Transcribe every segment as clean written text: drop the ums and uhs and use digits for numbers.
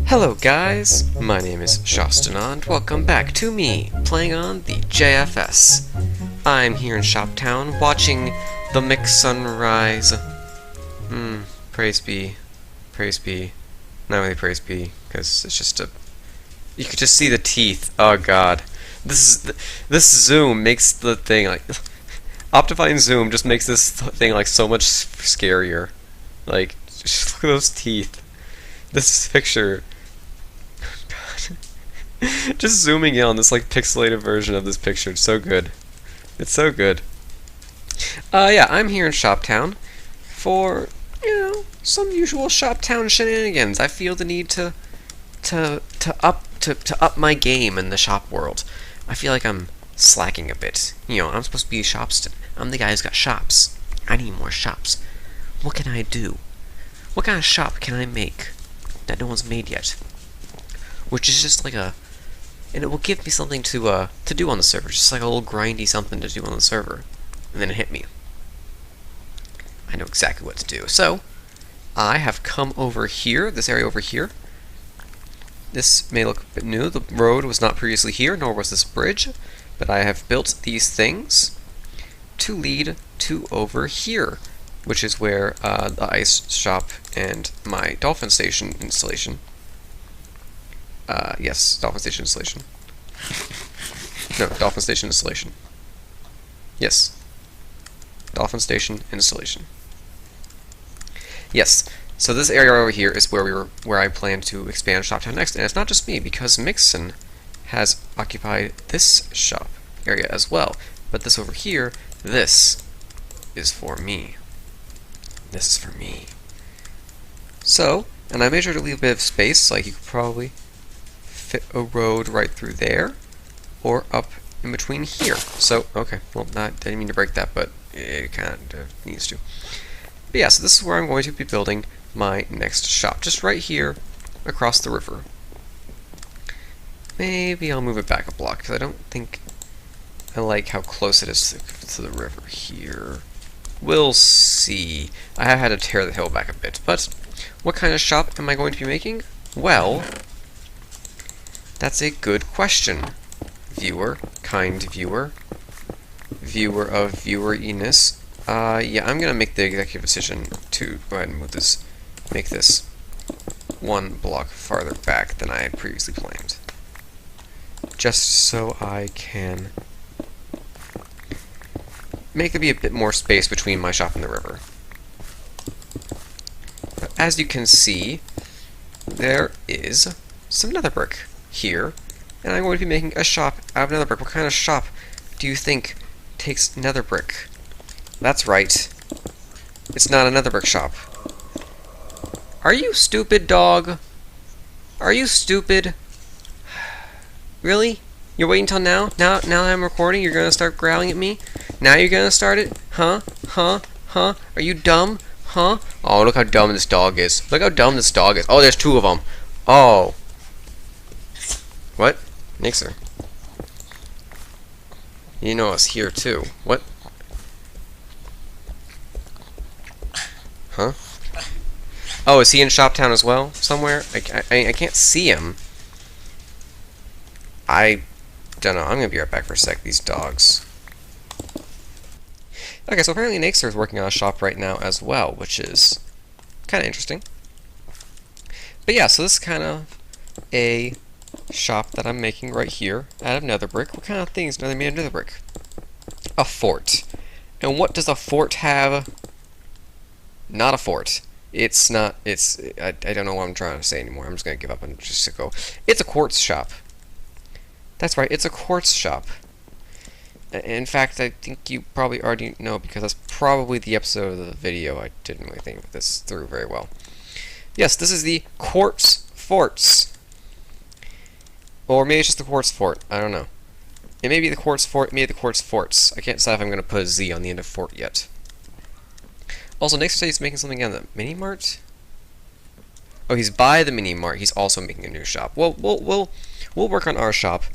Hello guys, my name is Shawstin and welcome back to me, playing on the JFS. I'm here in Shoptown, watching the mixed sunrise. Praise be. Praise be. Not really praise be, because it's just a... You could just see the teeth. Oh god. This zoom makes the thing, like... Optifine zoom just makes this thing, like, so much scarier. Like, just look at those teeth. This picture... Just zooming in on this like pixelated version of this picture, it's so good. It's so good. Yeah, I'm here in Shoptown for, some usual Shoptown shenanigans. I feel the need to up my game in the shop world. I feel like I'm slacking a bit. I'm supposed to be Shawstin. I'm the guy who's got shops. I need more shops. What can I do? What kind of shop can I make that no one's made yet? Which is just like and it will give me something to do on the server, just like a little grindy something to do on the server, and then it hit me. I know exactly what to do. So, I have come over here, this area over here. This may look a bit new. The road was not previously here, nor was this bridge, but I have built these things to lead to over here, which is where the ice shop and my dolphin station installation. Yes, Dolphin Station installation. No, Dolphin Station installation. Yes. Dolphin Station installation. Yes. So this area over here is where I plan to expand Shoptown next, and it's not just me, because Mixon has occupied this shop area as well. But this over here, this is for me. This is for me. So, and I made sure to leave a bit of space, like you could probably fit a road right through there, or up in between here. So, okay, well, I didn't mean to break that, but it kind of needs to. But yeah, so this is where I'm going to be building my next shop, just right here across the river. Maybe I'll move it back a block, because I don't think I like how close it is to the river here. We'll see. I have had to tear the hill back a bit, but what kind of shop am I going to be making? Well, that's a good question, viewer, kind viewer, viewer of vieweriness. Yeah, I'm gonna make the executive decision to go ahead and make this one block farther back than I had previously planned, just so I can make there be a bit more space between my shop and the river. But as you can see, there is some nether brick here, and I'm going to be making a shop out of nether brick. What kind of shop do you think takes nether brick? That's right. It's not a nether brick shop. Are you stupid, dog? Are you stupid? Really? You're waiting until now? Now that I'm recording, you're gonna start growling at me? Now you're gonna start it? Huh? Huh? Huh? Are you dumb? Huh? Oh, look how dumb this dog is. Look how dumb this dog is. Oh, there's two of them. Oh. What? Nixer. You know us here too. What? Huh? Oh, is he in Shoptown as well? Somewhere? I can't see him. I don't know. I'm gonna be right back for a sec. These dogs. Okay, so apparently Nixer is working on a shop right now as well, which is kind of interesting. But yeah, so this is kind of a shop that I'm making right here out of nether brick. What kind of things are they made of nether brick? A fort. And what does a fort have? Not a fort. It's not, I don't know what I'm trying to say anymore. I'm just going to give up and just go. It's a quartz shop. That's right, it's a quartz shop. In fact, I think you probably already know, because that's probably the episode of the video I didn't really think this through very well. Yes, this is the quartz forts. Or maybe it's just the quartz fort. I don't know. It may be the quartz fort, maybe the quartz forts. I can't decide if I'm going to put a Z on the end of fort yet. Also, next he's making something on the mini-mart? Oh, he's by the mini-mart. He's also making a new shop. Well, we'll work on our shop,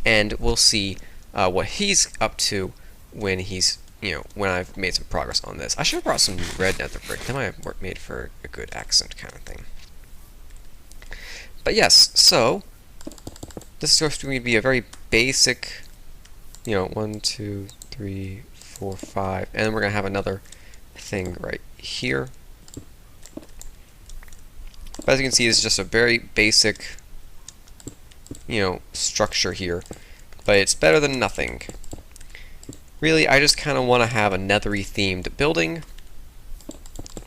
and we'll see what he's up to when he's, when I've made some progress on this. I should have brought some red nether brick. That might have made for a good accent kind of thing. But yes, so this is going to be a very basic, 1, 2, 3, 4, 5, and then we're going to have another thing right here. But as you can see, it's just a very basic, structure here, but it's better than nothing. Really, I just kind of want to have a nethery themed building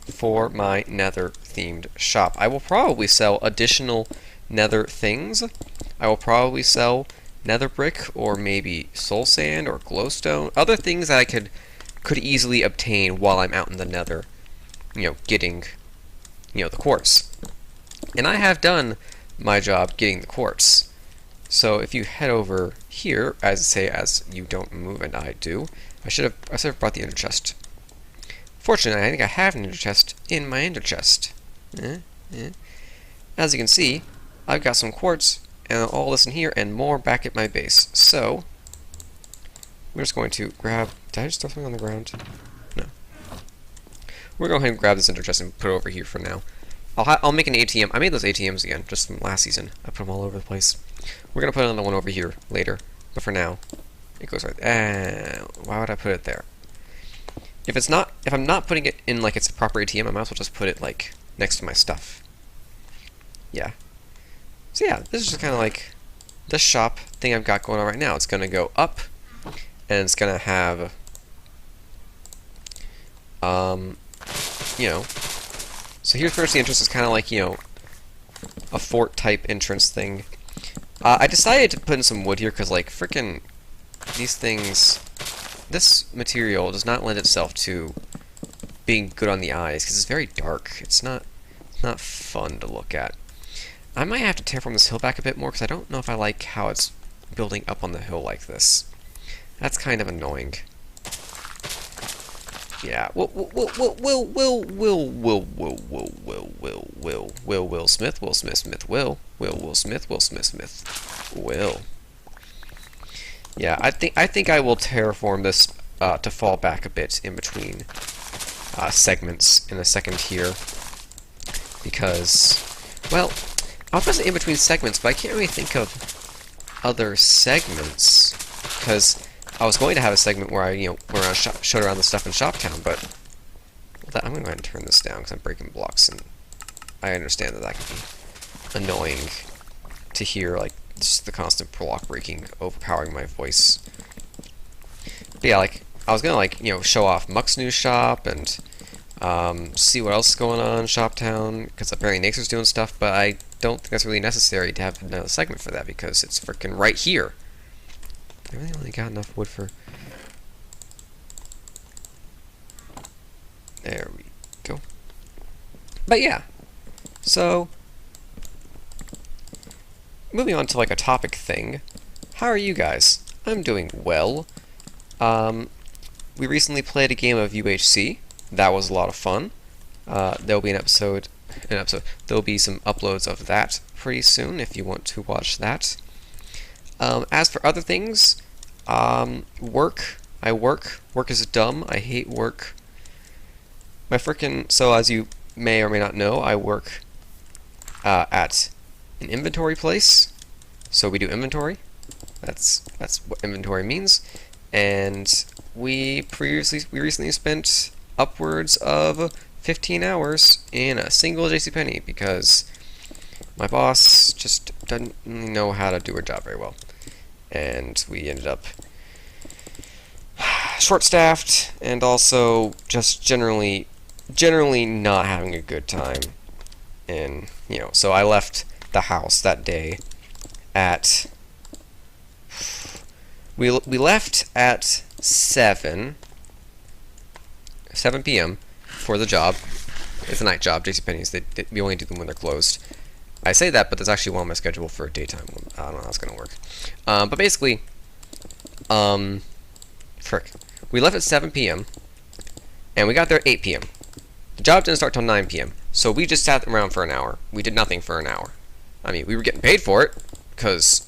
for my nether themed shop. I will probably sell additional nether things. I will probably sell nether brick or maybe soul sand or glowstone, other things that I could easily obtain while I'm out in the nether, getting, the quartz. And I have done my job getting the quartz. So if you head over here, as you don't move and I do, I should have brought the ender chest. Fortunately, I think I have an ender chest in my ender chest. As you can see, I've got some quartz and all this in here and more back at my base. So we're just going to grab. Did I just throw something on the ground? No. We're going to go ahead and grab this ender chest and put it over here for now. I'll make an ATM. I made those ATMs again, just from last season. I put them all over the place. We're gonna put another one over here later, but for now, it goes right there. Why would I put it there? If I'm not putting it in like it's a proper ATM, I might as well just put it like next to my stuff. Yeah. So yeah, this is just kind of like the shop thing I've got going on right now. It's gonna go up, and it's gonna have, So here's pretty much the entrance. Is kind of like, a fort type entrance thing. I decided to put in some wood here because, like, frickin' these things, this material does not lend itself to being good on the eyes because it's very dark. It's not fun to look at. I might have to terraform this hill back a bit more because I don't know if I like how it's building up on the hill like this. That's kind of annoying. Yeah. Will Smith. Yeah, I think I will terraform this to fall back a bit in between segments in a second here, because, well, I'll press it in between segments, but I can't really think of other segments because I was going to have a segment where I showed around the stuff in Shoptown, but I'm going to go ahead and turn this down because I'm breaking blocks, and I understand that can be annoying to hear, like, just the constant block breaking overpowering my voice. But yeah, like, I was going to, like, show off Muck's new shop and see what else is going on in Shoptown, because apparently Naxer's doing stuff, but I don't think that's really necessary to have another segment for that because it's freaking right here. I really only got enough wood for... There we go. But yeah, so moving on to like a topic thing. How are you guys? I'm doing well. We recently played a game of UHC. That was a lot of fun. There'll be an episode. There'll be some uploads of that pretty soon if you want to watch that. As for other things, work. I work. Work is dumb. I hate work. So as you may or may not know, I work at an inventory place. So we do inventory. That's what inventory means. And we recently spent upwards of 15 hours in a single JCPenney because my boss just doesn't know how to do her job very well. And we ended up short-staffed and also just generally not having a good time. And, so I left the house that day at... We left at 7 p.m. for the job. It's a night job, JCPenney's. We only do them when they're closed. I say that, but that's actually one on my schedule for a daytime one. I don't know how it's going to work. But basically, we left at 7 p.m. and we got there at 8 p.m. The job didn't start till 9 p.m. So we just sat around for an hour. We did nothing for an hour. I mean, we were getting paid for it because,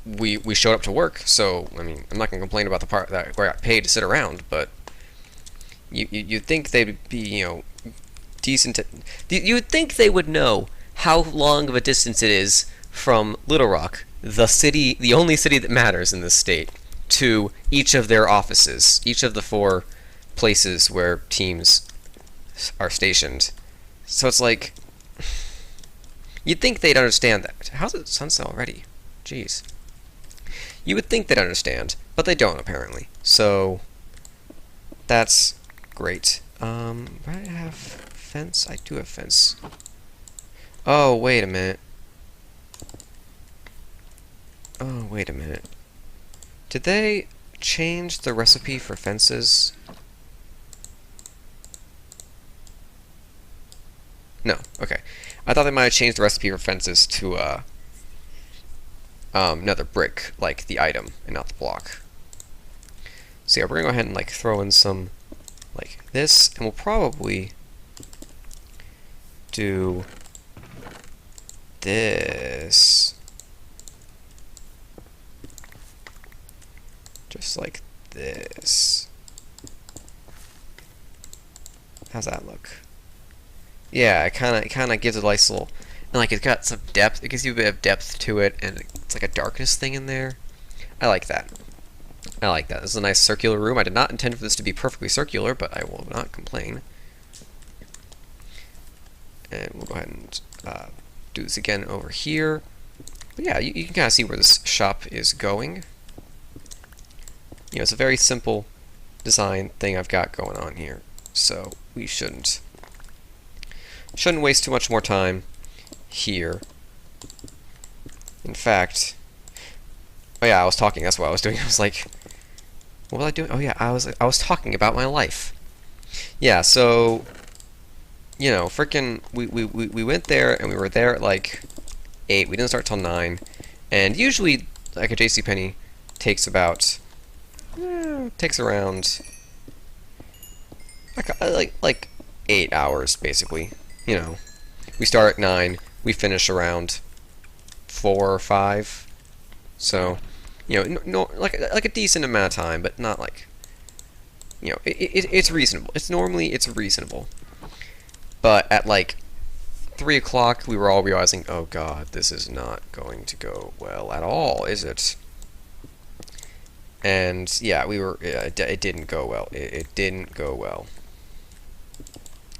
we showed up to work. So, I mean, I'm not going to complain about the part that where I got paid to sit around, but you'd think they'd be, decent. You'd think they would know how long of a distance it is from Little Rock, the city, the only city that matters in this state, to each of their offices, each of the 4 places where teams are stationed. So it's like, you'd think they'd understand that. How's it sunset already? Jeez. You would think they'd understand, but they don't apparently. So that's great. Do I have fence? I do have fence. Oh, wait a minute. Oh, wait a minute. Did they change the recipe for fences? No, okay. I thought they might have changed the recipe for fences to another brick, like the item, and not the block. So yeah, we're gonna go ahead and like throw in some like this, and we'll probably do this just like this. How's that look? Yeah, it kind of gives a nice little, and like it's got some depth. It gives you a bit of depth to it, and it's like a darkness thing in there. I like that. I like that. This is a nice circular room. I did not intend for this to be perfectly circular, but I will not complain. And we'll go ahead and do this again over here. But yeah, you can kind of see where this shop is going. You know, it's a very simple design thing I've got going on here, so we shouldn't waste too much more time here. In fact, oh yeah, I was talking. That's what I was doing. I was like, what was I doing? Oh yeah, I was talking about my life. Yeah, so you know, frickin' we went there and we were there at like 8. We didn't start till 9, and usually like a JCPenney takes about takes around like 8 hours basically. You know, we start at 9, we finish around 4 or 5. So, you know, no, like a decent amount of time, but not like, you know, it's reasonable. It's reasonable. But at like 3 o'clock, we were all realizing, oh god, this is not going to go well at all, is it? And yeah, it didn't go well. It didn't go well.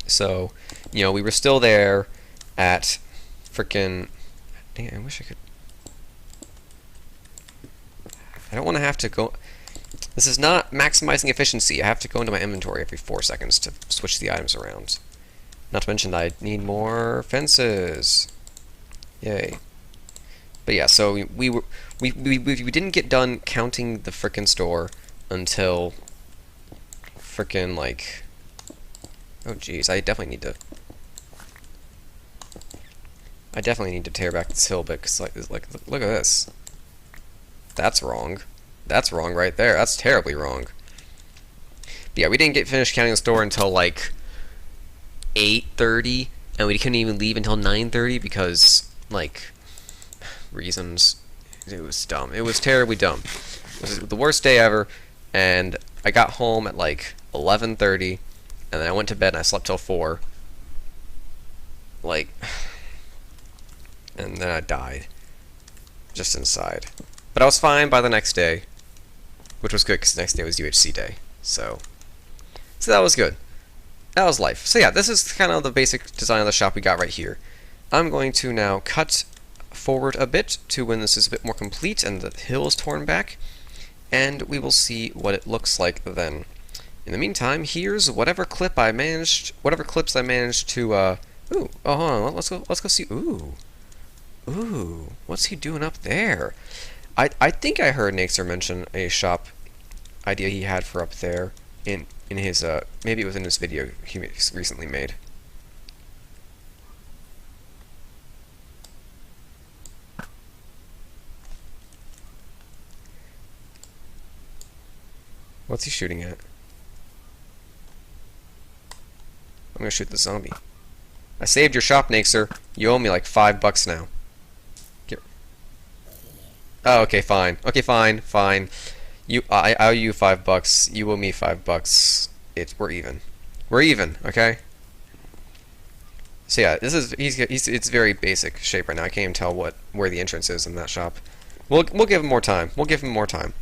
So, you know, we were still there at frickin'. Dang, I wish I could. I don't want to have to go. This is not maximizing efficiency. I have to go into my inventory every 4 seconds to switch the items around. Not to mention that I need more fences. Yay. But yeah, so we didn't get done counting the frickin' store until frickin' like. Oh geez, I definitely need to tear back this hill a bit, cause like look at this. That's wrong. That's wrong right there. That's terribly wrong. But yeah, we didn't get finished counting the store until like 8:30, and we couldn't even leave until 9:30 because like reasons. It was dumb. It was terribly dumb. It was the worst day ever, and I got home at like 11:30. And then I went to bed and I slept till 4. Like, and then I died. Just inside. But I was fine by the next day. Which was good because the next day was UHC day. So that was good. That was life. So yeah, this is kind of the basic design of the shop we got right here. I'm going to now cut forward a bit to when this is a bit more complete and the hill is torn back. And we will see what it looks like then. In the meantime, here's whatever clips I managed to, ooh, oh, hold on, let's go see, ooh, what's he doing up there? I think I heard Naxer mention a shop idea he had for up there in his, maybe it was in his video he recently made. What's he shooting at? I'm gonna shoot the zombie. I saved your shop, Naxer. You owe me like $5 now. Oh, okay, fine. Okay, fine. I owe you $5. You owe me $5. We're even. We're even, okay? So yeah, this is it's very basic shape right now. I can't even tell where the entrance is in that shop. We'll give him more time. We'll give him more time.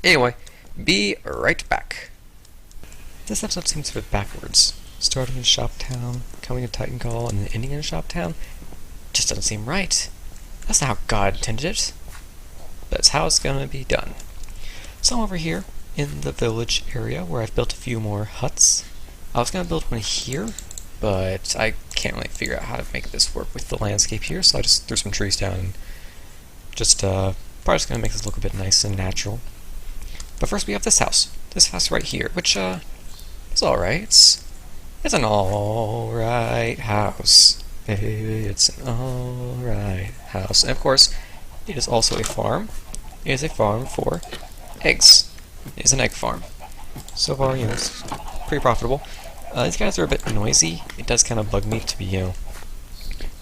Anyway, be right back. This episode seems a bit backwards. Starting in Shoptown, coming to Titan Call, and then ending in Shoptown. Just doesn't seem right. That's not how God intended it. But it's how it's gonna be done. So I'm over here in the village area where I've built a few more huts. I was gonna build one here, but I can't really figure out how to make this work with the landscape here, so I just threw some trees down and just probably just gonna make this look a bit nice and natural. But first we have this house right here, which is alright. It's an alright house. It's an alright house. And of course, it is also a farm. It is a farm for eggs. It is an egg farm. So far, it's pretty profitable. These guys are a bit noisy. It does kind of bug me to be,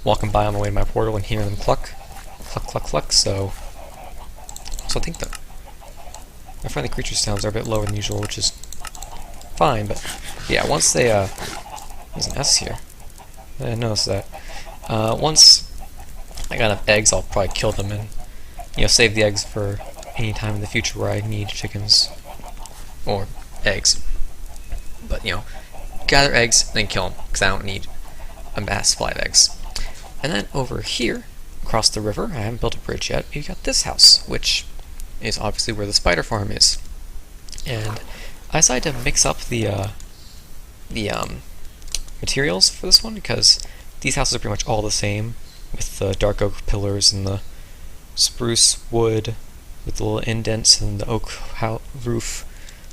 walking by on the way to my portal and hearing them cluck. Cluck, cluck, cluck, so I think that my friendly creature sounds are a bit lower than usual, which is fine, but yeah, once they, there's an S here. I didn't notice that. Once I got enough eggs, I'll probably kill them and, save the eggs for any time in the future where I need chickens. Or eggs. But, gather eggs, then kill them, because I don't need a mass supply of eggs. And then over here, across the river, I haven't built a bridge yet, you got this house, which is obviously where the spider farm is. And I decided to mix up the materials for this one, because these houses are pretty much all the same, with the dark oak pillars and the spruce wood with the little indents and the oak roof.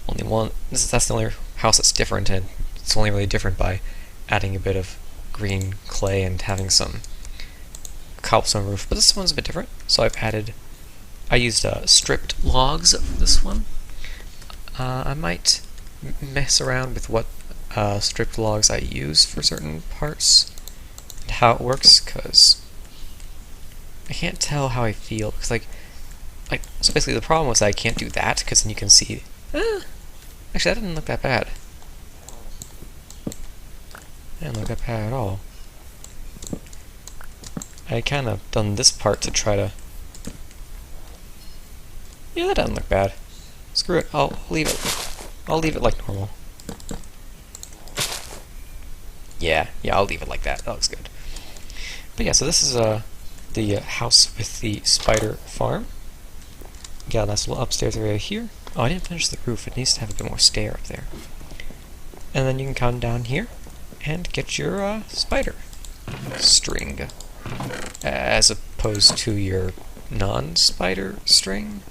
Only one. That's the only house that's different, and it's only really different by adding a bit of green clay and having some cobblestone roof. But this one's a bit different, so I used stripped logs for this one. I might mess around with what stripped logs I use for certain parts and how it works, because I can't tell how I feel, because so basically the problem was I can't do that, because then you can see actually that didn't look that bad. That didn't look that bad at all. I kind of done this part to try to, yeah, that doesn't look bad. Screw it, I'll leave it like normal. Yeah, I'll leave it like that. That looks good. But yeah, so this is the house with the spider farm. Got a nice little upstairs area here. Oh, I didn't finish the roof. It needs to have a bit more stair up there. And then you can come down here and get your spider string, as opposed to your non-spider string.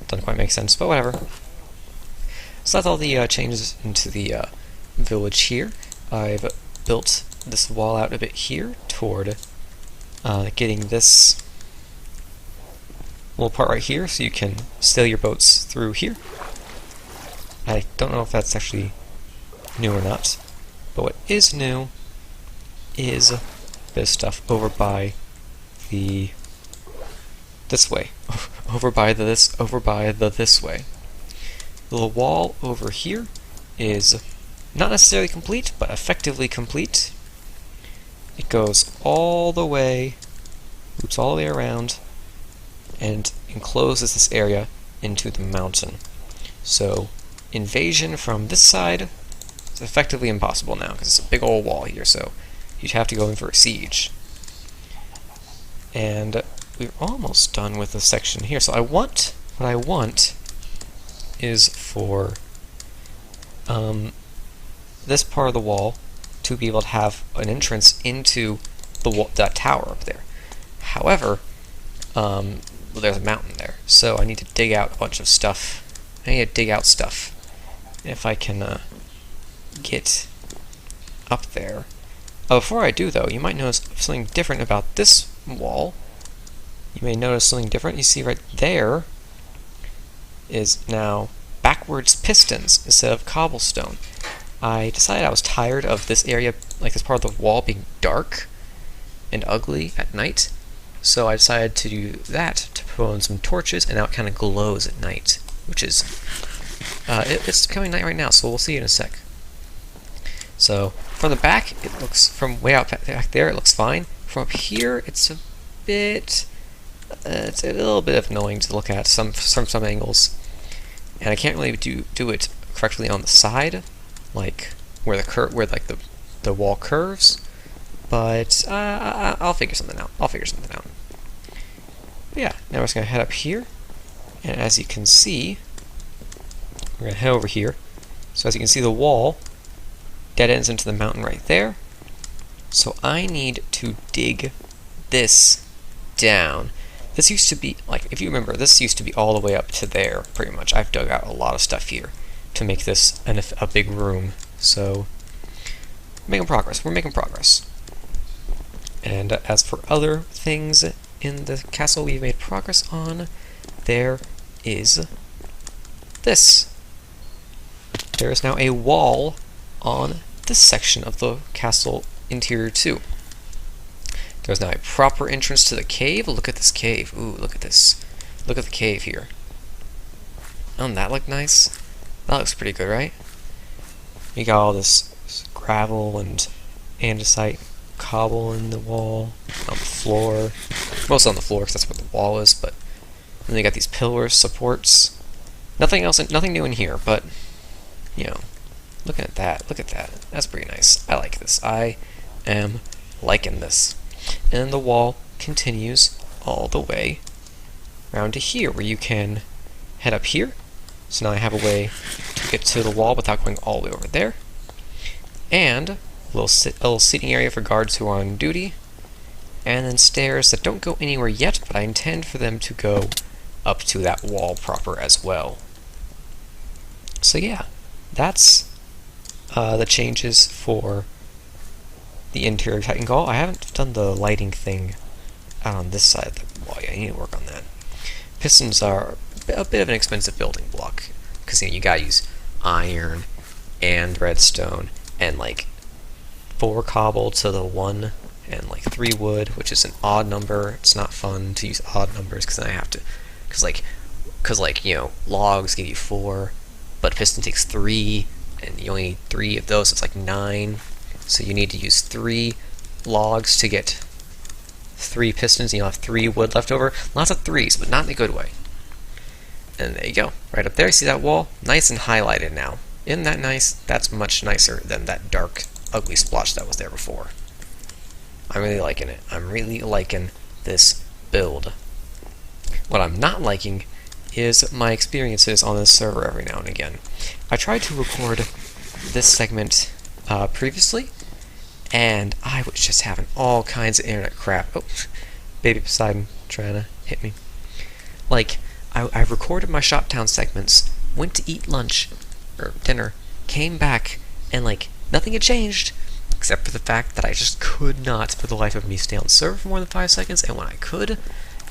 Doesn't quite make sense, but whatever. So that's all the changes into the village here. I've built this wall out a bit here toward getting this little part right here, so you can sail your boats through here. I don't know if that's actually new or not, but what is new is this stuff over by this way. Over by the this way. The little wall over here is not necessarily complete, but effectively complete. It goes all the way, loops all the way around, and encloses this area into the mountain. So invasion from this side is effectively impossible now, because it's a big old wall here, so you'd have to go in for a siege. And we're almost done with the section here. So what I want is for this part of the wall to be able to have an entrance into that tower up there. However, there's a mountain there, so I need to dig out a bunch of stuff. I need to dig out stuff. If I can get up there. Before I do, though, you might notice something different about this wall. You may notice something different. You see right there is now backwards pistons instead of cobblestone. I decided I was tired of this area, like this part of the wall, being dark and ugly at night. So I decided to do that, to put on some torches, and now it kind of glows at night, which is, it's becoming night right now, so we'll see in a sec. So from the back, it looks, from way out back there, it looks fine. From up here, it's a bit, it's a little bit annoying to look at from some angles, and I can't really do it correctly on the side, like where the wall curves. But I'll figure something out. But yeah, now we're just gonna head up here, and as you can see, we're gonna head over here. So as you can see, the wall dead ends into the mountain right there. So I need to dig this down. This used to be, like, if you remember, this used to be all the way up to there, pretty much. I've dug out a lot of stuff here to make this a big room. So, making progress. We're making progress. And as for other things in the castle we've made progress on, there is this. There is now a wall on this section of the castle interior too. There's now a proper entrance to the cave. Look at this cave. Ooh, look at this. Look at the cave here. Doesn't that look nice? That looks pretty good, right? We got all this gravel and andesite cobble in the wall, on the floor. Mostly on the floor because that's what the wall is, but then they got these pillars, supports. Nothing else, nothing new in here, but you know, looking at that, look at that. That's pretty nice. I like this. I am liking this. And the wall continues all the way around to here, where you can head up here. So now I have a way to get to the wall without going all the way over there. And a little seating area for guards who are on duty. And then stairs that don't go anywhere yet, but I intend for them to go up to that wall proper as well. So yeah, that's the changes for the interior of Titan Gall. I haven't done the lighting thing out on this side of the wall yet. I need to work on that. Pistons are a bit of an expensive building block, because you gotta use iron and redstone and like 4 cobble to the 1 and like 3 wood, which is an odd number. It's not fun to use odd numbers because then I have to, because like you know, logs give you 4, but piston takes 3, and you only need 3 of those. So it's like 9. So you need to use 3 logs to get 3 pistons, and you'll have 3 wood left over. Lots of 3s, but not in a good way. And there you go. Right up there, see that wall? Nice and highlighted now. Isn't that nice? That's much nicer than that dark, ugly splotch that was there before. I'm really liking it. I'm really liking this build. What I'm not liking is my experiences on this server every now and again. I tried to record this segment previously, and I was just having all kinds of internet crap. Oh, baby Poseidon trying to hit me. Like, I recorded my Shoptown segments, went to eat lunch, or dinner, came back, and like, nothing had changed, except for the fact that I just could not, for the life of me, stay on server for more than 5 seconds, and when I could,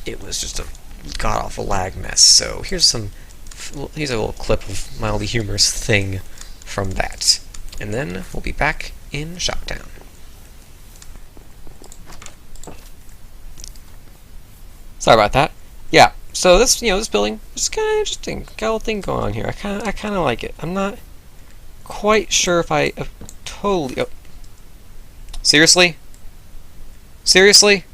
it was just a god-awful lag mess. So here's a little clip of mildly humorous thing from that. And then we'll be back in Shoptown. Sorry about that. Yeah, so this building is kind of interesting. Got a little thing going on here. I kind of like it. I'm not quite sure if I totally. Oh. Seriously? Seriously?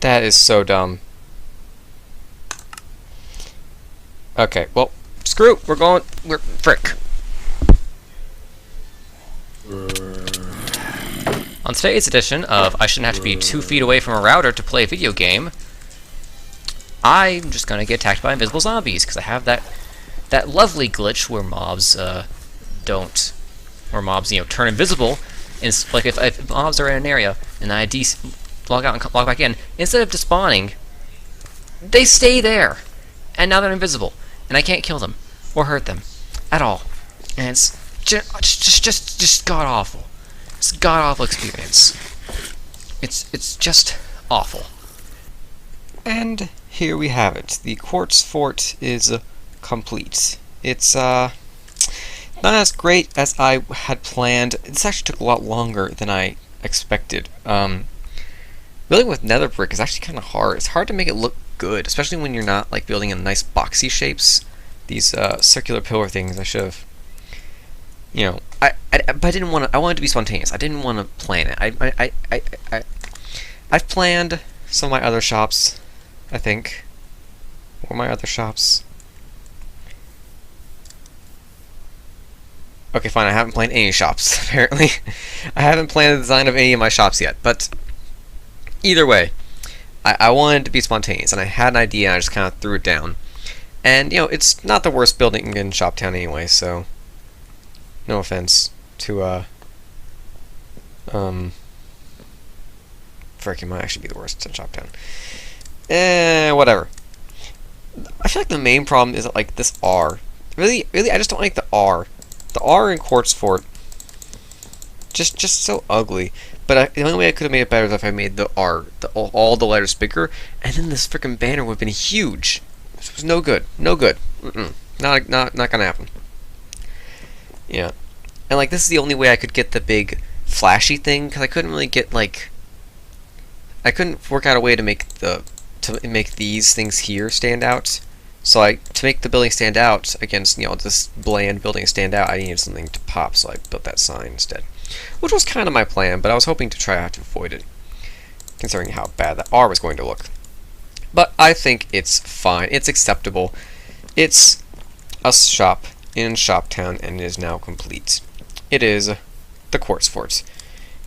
That is so dumb. Okay, well, screw it. We're frick. On today's edition of I shouldn't have to be 2 feet away from a router to play a video game, I'm just gonna get attacked by invisible zombies, because I have that lovely glitch where mobs turn invisible. And it's like if mobs are in an area and I log out and log back in, instead of despawning, they stay there, and now they're invisible, and I can't kill them or hurt them at all, and it's just god awful. It's a god awful experience. It's just awful. And here we have it. The quartz fort is complete. It's not as great as I had planned. This actually took a lot longer than I expected. Building with nether brick is actually kind of hard. It's hard to make it look good, especially when you're not like building in nice boxy shapes. These circular pillar things, I should have, you know, but I didn't want to. I wanted to be spontaneous. I didn't want to plan it. I've planned some of my other shops, I think. Or my other shops. Okay, fine, I haven't planned any shops, apparently. I haven't planned the design of any of my shops yet, but either way, I wanted to be spontaneous, and I had an idea, and I just kind of threw it down. And, you know, it's not the worst building in Shoptown anyway, so no offense to, frick, it might actually be the worst in Shoptown. Whatever. I feel like the main problem is that, like, this R. Really, I just don't like the R. The R in Quartz Fort, just so ugly. But the only way I could have made it better is if I made the R, all the letters bigger, and then this freaking banner would have been huge. This was no good. No good. Not gonna happen. Yeah. And, like, this is the only way I could get the big flashy thing, because I couldn't really get, like, I couldn't work out a way to make these things here stand out. So to make the building stand out against, you know, this bland building stand out, I needed something to pop, so I built that sign instead. Which was kind of my plan, but I was hoping to try to avoid it, considering how bad that R was going to look. But I think it's fine. It's acceptable. It's a shop in Shoptown, and it is now complete. It is the Quartz Fort.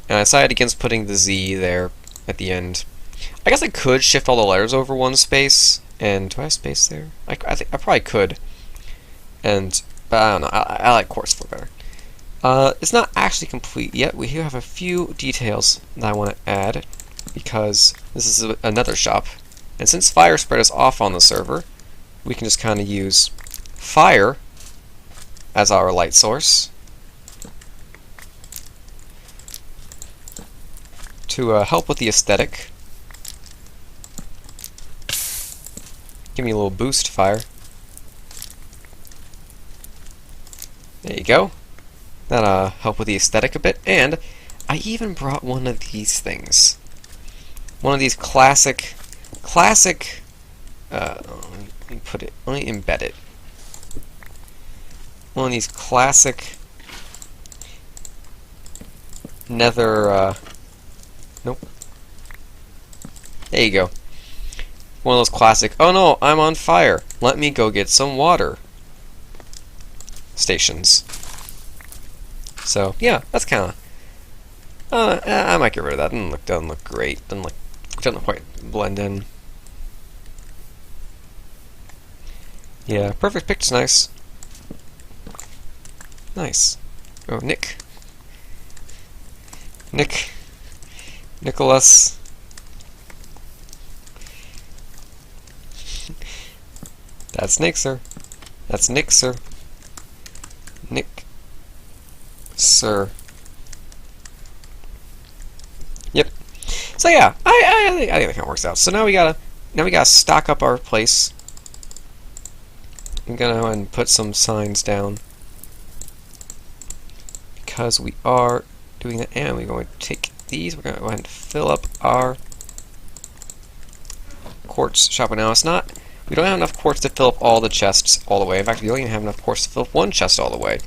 And I decided against putting the Z there at the end. I guess I could shift all the letters over one space. And do I have space there? I think I probably could. But I don't know. I like Quartz Fort better. It's not actually complete yet. We have a few details that I want to add, because this is another shop. And since fire spread is off on the server, we can just kind of use fire as our light source to help with the aesthetic. Give me a little boost, fire. There you go. That'll help with the aesthetic a bit. And I even brought one of these things. One of these classic. Let me embed it. One of these classic nether. Nope. There you go. One of those classic, oh no, I'm on fire, let me go get some water stations. So, yeah, that's kind of, I might get rid of that. Doesn't look great. Doesn't quite blend in. Yeah, perfect picture's nice. Nice. Oh, Nicholas. That's Nick, sir. That's Nick, sir. Nick, sir. Yep. So yeah, I think that kind of works out. So now we gotta stock up our place. I'm gonna go ahead and put some signs down, because we are doing that, and we're going to take these. We're gonna go ahead and fill up our quartz shop. Now it's not. We don't have enough quartz to fill up all the chests all the way. In fact, we don't even have enough quartz to fill up one chest all the way.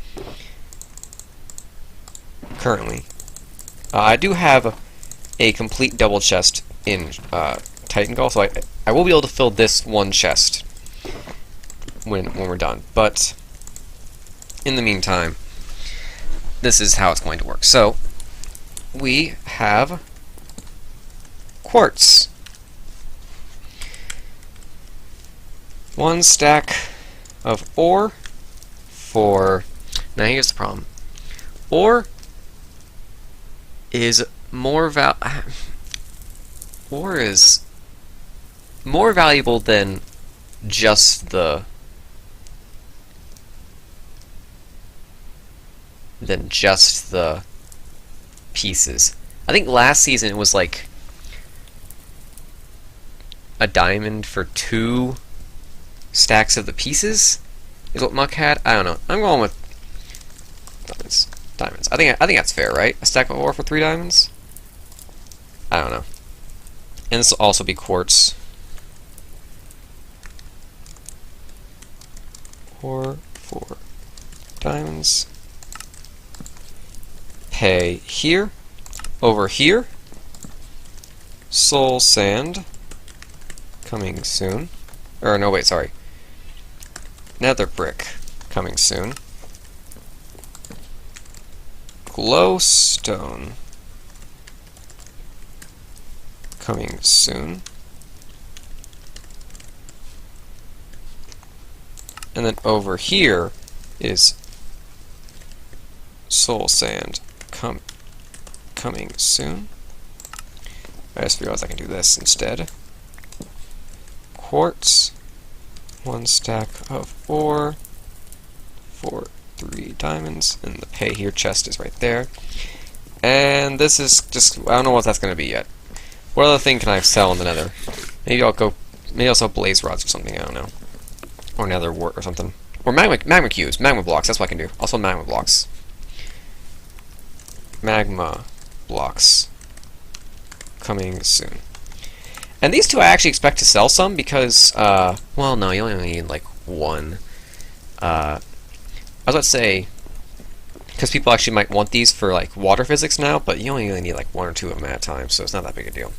Currently. I do have a complete double chest in Titan Gall, so I will be able to fill this one chest when we're done. But in the meantime, this is how it's going to work. So, we have quartz. 1 stack of ore for... Now here's the problem. Ore is more valuable than just the pieces. I think last season it was like a diamond for 2 stacks of the pieces, is what Muck had. I don't know. I'm going with diamonds. Diamonds. I think that's fair, right? A stack of ore for 3 diamonds? I don't know. And this will also be quartz. Ore for diamonds. Pay here. Over here. Soul sand. Coming soon. Or no, wait, sorry. Nether brick. Coming soon. Glowstone. Coming soon. And then over here is soul sand coming soon. I just realized I can do this instead. Quartz, 1 stack of ore for 3 diamonds, and the pay here chest is right there. And this is just, I don't know what that's going to be yet. What other thing can I sell in the nether? Maybe I'll sell blaze rods or something, I don't know. Or nether wart or something. Or magma cubes, magma blocks, that's what I can do. Also magma blocks. Magma blocks. Coming soon. And these two I actually expect to sell some because, well, no, you only need like 1. I was about to say, because people actually might want these for like water physics now, but you only really need like 1 or 2 of them at a time, so it's not that big a deal.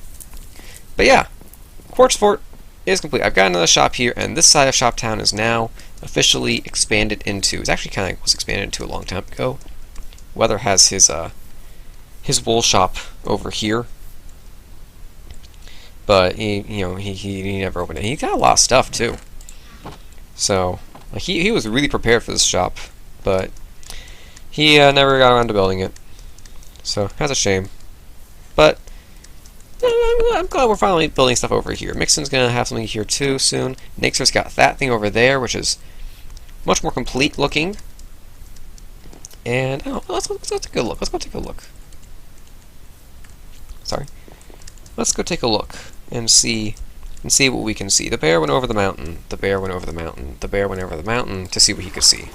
But yeah, Quartz Fort is complete. I've got another shop here, and this side of Shop Town is now officially expanded into. It's actually kind of was expanded into a long time ago. Weather has his wool shop over here, but he never opened it. He got a lot of stuff too. So like he was really prepared for this shop, but he never got around to building it. So that's a shame. But I'm glad we're finally building stuff over here. Mixon's gonna have something here too soon. Nixer's got that thing over there, which is much more complete looking. And oh, let's go take a look. Let's go take a look. Sorry. Let's go take a look and see what we can see. The bear went over the mountain. The bear went over the mountain. The bear went over the mountain to see what he could see.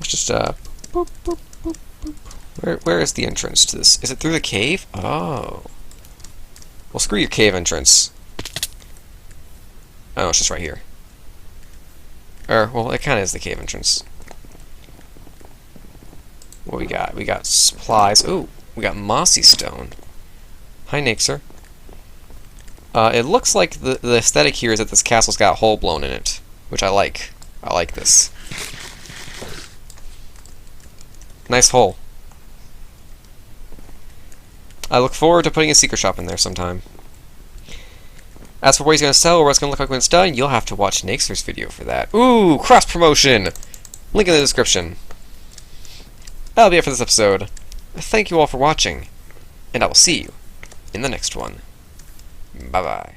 Let's just boop, boop, boop, boop. Where is the entrance to this? Is it through the cave? Oh. Well, screw your cave entrance. Oh, it's just right here. Well, it kind of is the cave entrance. What we got? We got supplies. Ooh, we got mossy stone. Hi, Nixer. It looks like the aesthetic here is that this castle's got a hole blown in it, which I like. I like this. Nice hole. I look forward to putting a secret shop in there sometime. As for what he's going to sell or what it's going to look like when it's done, you'll have to watch Nixer's video for that. Ooh, cross promotion! Link in the description. That'll be it for this episode. Thank you all for watching, and I will see you in the next one. Bye-bye.